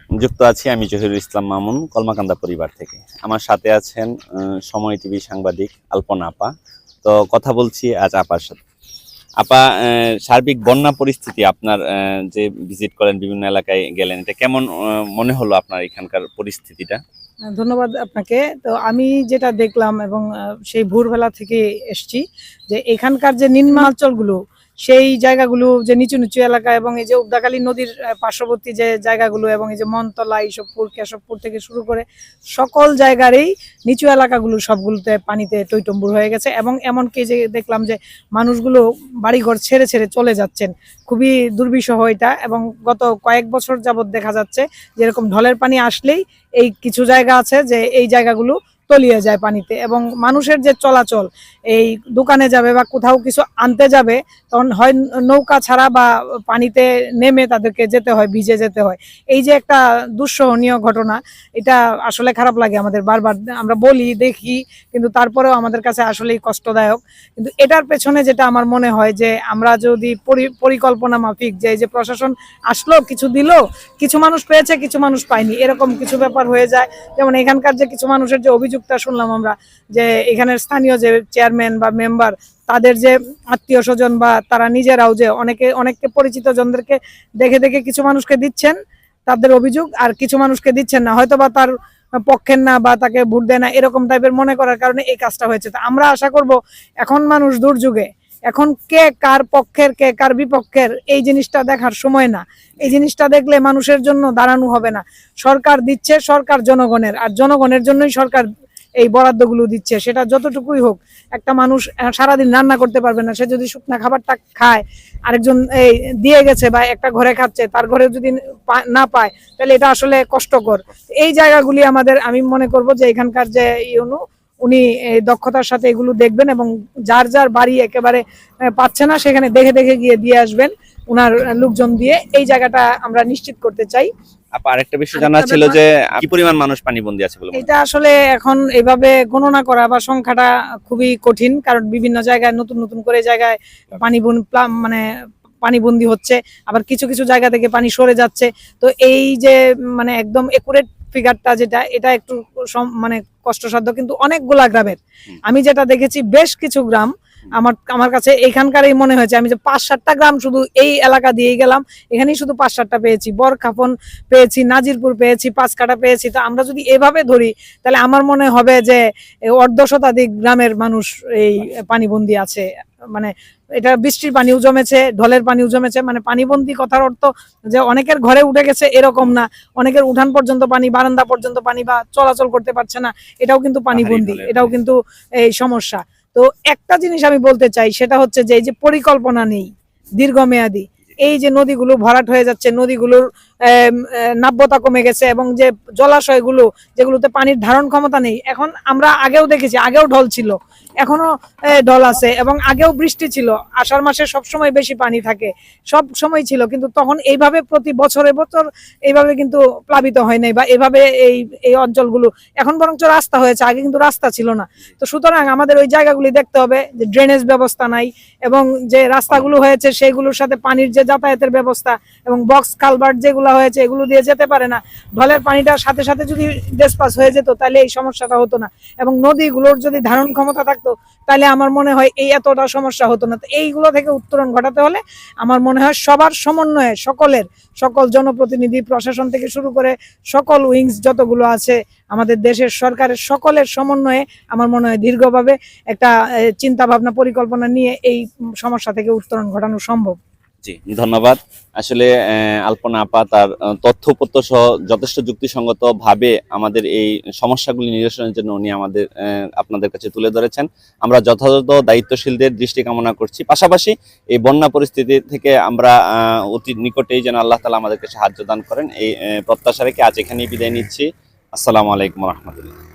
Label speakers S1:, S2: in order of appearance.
S1: যুক্ত আছি আমি জহিরুল ইসলাম মামুন, কলমাকান্দা পরিবার থেকে। আমার সাথে আছেন সময় টিভি সাংবাদিক আলপনা আপা। তো কথা বলছি আজ আপার সাথে। আপা, সার্বিক বন্যা পরিস্থিতি আপনার যে ভিজিট করেন, বিভিন্ন এলাকায় গেলেন, এটা কেমন মনে হলো আপনার এখানকার পরিস্থিতিটা?
S2: ধন্যবাদ আপনাকে। তো আমি যেটা দেখলাম এবং সেই ভোরবেলা থেকে এসছি যে এখানকার যে নিম্নাঞ্চলগুলো, সেই জায়গাগুলো যে নিচু নিচু এলাকা এবং এই যে উদ্দাকালী নদীর পার্শ্ববর্তী যে জায়গাগুলো এবং এই যে মনতলা, ঈশ্বরপুর, কেশবপুর থেকে শুরু করে সকল জায়গারই নিচু এলাকাগুলো সবগুলোতে পানিতে টইটম্বুর হয়ে গেছে। এবং এমনকি যে দেখলাম যে মানুষগুলো বাড়িঘর ছেড়ে ছেড়ে চলে যাচ্ছেন, খুবই দুর্বিষহ এটা। এবং গত কয়েক বছর যাবৎ দেখা যাচ্ছে যেরকম ঢলের পানি আসলেই এই কিছু জায়গা আছে যে এই জায়গাগুলো তলিয়ে যায় পানিতে, এবং মানুষের যে চলাচল, এই দোকানে যাবে বা কোথাও কিছু আনতে যাবে, তখন হয় নৌকা ছাড়া বা পানিতে নেমে তাদেরকে যেতে হয়, ভিজে যেতে হয়। এই যে একটা দুঃসহনীয় ঘটনা, এটা আসলে খারাপ লাগে আমাদের। বারবার আমরা বলি, দেখি, কিন্তু তারপরেও আমাদের কাছে আসলেই কষ্টদায়ক। কিন্তু এটার পেছনে যেটা আমার মনে হয় যে আমরা যদি পরিকল্পনা মাফিক, যে এই যে প্রশাসন আসলো, কিছু দিল, কিছু মানুষ পেয়েছে, কিছু মানুষ পায়নি, এরকম কিছু ব্যাপার হয়ে যায়। যেমন এখানকার যে কিছু মানুষের যে অভিযোগটা শুনলাম আমরা, যে এখানের স্থানীয় যে চেয়ারম্যান বা মেম্বার, তাদের যে আত্মীয় স্বজন বা তারা নিজেরাও যে অনেককে পরিচিত জনদেরকে দেখে দেখে কিছু মানুষকে দিচ্ছেন, তাদের অভিযোগ, আর কিছু মানুষকে দিচ্ছেন না, হয়তো বা তার পক্ষের না বা তাকে ভোট দেয় না, এরকম টাইপের মনে করার কারণে এই কাজটা হয়েছে। তো আমরা আশা করব, এখন মানুষ দুর্যোগে, এখন কে কার পক্ষের কে কার বিপক্ষের এই জিনিসটা দেখার সময় না। এই জিনিসটা দেখলে মানুষের জন্য দাঁড়ানো হবে না। সরকার দিচ্ছে, সরকার জনগণের, আর জনগণের জন্যই সরকার এই বরাদ্দগুলো দিচ্ছে, সেটা যতটুকুই হোক। একটা মানুষ সারাদিন রান্না করতে পারবে না, সে যদি শুকনা খাবারটা খায়, আরেকজন এই দিয়ে গেছে বা একটা ঘরে খাচ্ছে, তার ঘরে যদি না পায়, তাহলে এটা আসলে কষ্টকর। এই জায়গাগুলি আমাদের, আমি মনে করব যে এখানকার যে উনি দক্ষতার সাথে এগুলো দেখবেন এবং যার যার বাড়ি একেবারে পাচ্ছে না, সেখানে দেখে দেখে গিয়ে দিয়ে আসবেন উনার লোকজন দিয়ে। এই জায়গাটা আমরা নিশ্চিত করতে চাই।
S1: আপা, আরেকটা বিষয় জানা ছিল যে কি পরিমাণ মানুষ পানিবন্দী আছে বলে?
S2: এটা আসলে এখন এইভাবে গণনা করা বা সংখ্যাটা খুবই কঠিন, কারণ বিভিন্ন জায়গায় নতুন নতুন করে জায়গায় মানে পানিবন্দী হচ্ছে, আবার কিছু কিছু জায়গা থেকে পানি সরে যাচ্ছে। তো এই যে মানে একদম একুরেট ফিগারটা যেটা, এটা একটু মানে কষ্টসাধ্য। কিন্তু অনেকগুলা গ্রামের আমি যেটা দেখেছি, বেশ কিছু গ্রাম আমার কাছে এখানকারই মনে হয়েছে। আমি যে 5-7টা গ্রাম শুধু এই এলাকা দিয়েই গেলাম, এখানেই শুধু 5-7টা পেয়েছি। বরখাপন পেয়েছি, নাজিরপুর পেয়েছি, পাঁচকাটা পেয়েছি। তো আমরা যদি এভাবে ধরি, তাহলে আমার মনে হবে যে অর্ধশতাধিক গ্রামের মানুষ এই পানিবন্দী আছে। মানে এটা বৃষ্টির পানিও জমেছে, ঢলের পানিও জমেছে। মানে পানিবন্দী কথার অর্থ যে অনেকের ঘরে উঠে গেছে এরকম না, অনেকের উঠান পর্যন্ত পানি, বারান্দা পর্যন্ত পানি, বা চলাচল করতে পারছে না, এটাও কিন্তু পানিবন্দী, এটাও কিন্তু এই সমস্যা। তো একটা জিনিস আমি বলতে চাই, সেটা হচ্ছে যে এই যে পরিকল্পনা নেই দীর্ঘমেয়াদী, এই যে নদীগুলো ভরাট হয়ে যাচ্ছে, নদীগুলোর নাব্যতা কমে গেছে, এবং যে জলাশয়গুলো যেগুলোতে পানির ধারণ ক্ষমতা নেই। এখন আমরা আগেও দেখেছি, আগেও ঢল ছিল, এখনো ঢল আছে, এবং আগেও বৃষ্টি ছিল। আষাঢ় মাসে সবসময় বেশি পানি থাকে, সব সময় ছিল, কিন্তু তখন এইভাবে প্রতি বছরে বছর এইভাবে কিন্তু প্লাবিত হয় নাই, বা এইভাবে এই এই অঞ্চলগুলো এখন বরঞ্চ রাস্তা হয়েছে, আগে কিন্তু রাস্তা ছিল না। তো সুতরাং আমাদের ওই জায়গাগুলি দেখতে হবে যে ড্রেনেজ ব্যবস্থা নাই, এবং যে রাস্তাগুলো হয়েছে সেগুলোর সাথে পানির যে যাতায়াতের ব্যবস্থা, এবং বক্স কালভার্ট যেগুলো হয়েছে এগুলো দিয়ে যেতে পারে না। ঢলের পানিটার সাথে সাথে যদি ডিসপাস হয়ে যেত, তাহলে এই সমস্যাটা হতো না। এবং নদীগুলোর যদি ধারণ ক্ষমতা থাকতো, তাহলে আমার মনে হয় এই এতটা সমস্যা হতো না। তো এইগুলো থেকে উত্তরণ ঘটাতে হলে আমার মনে হয় সবার সমন্বয়ে, সকল জনপ্রতিনিধি, প্রশাসন থেকে শুরু করে সকল উইংস যতগুলো আছে আমাদের দেশের সরকারের, সকলের সমন্বয়ে আমার মনে হয় দীর্ঘভাবে একটা চিন্তা ভাবনা, পরিকল্পনা নিয়ে এই সমস্যা থেকে উত্তরণ ঘটানো সম্ভব।
S1: জি, ধন্যবাদ। আসলে আলপনা আপা তার তথ্যপত্র সহ যথেষ্ট যুক্তিসঙ্গত ভাবে আমাদের এই সমস্যাগুলি নিরসনের জন্য উনি আপনাদের কাছে তুলে ধরেছেন। আমরা যথাযথ দায়িত্বশীলদের দৃষ্টি কামনা করছি। পাশাপাশি এই বন্যা পরিস্থিতি থেকে আমরা অতি নিকটেই যেন আল্লাহ তাআলা আমাদেরকে সাহায্য দান করেন, এই প্রত্যাশা রেখে আজ এখানেই বিদায় নিচ্ছি। আসসালামু আলাইকুম ওয়া রাহমাতুল্লাহ।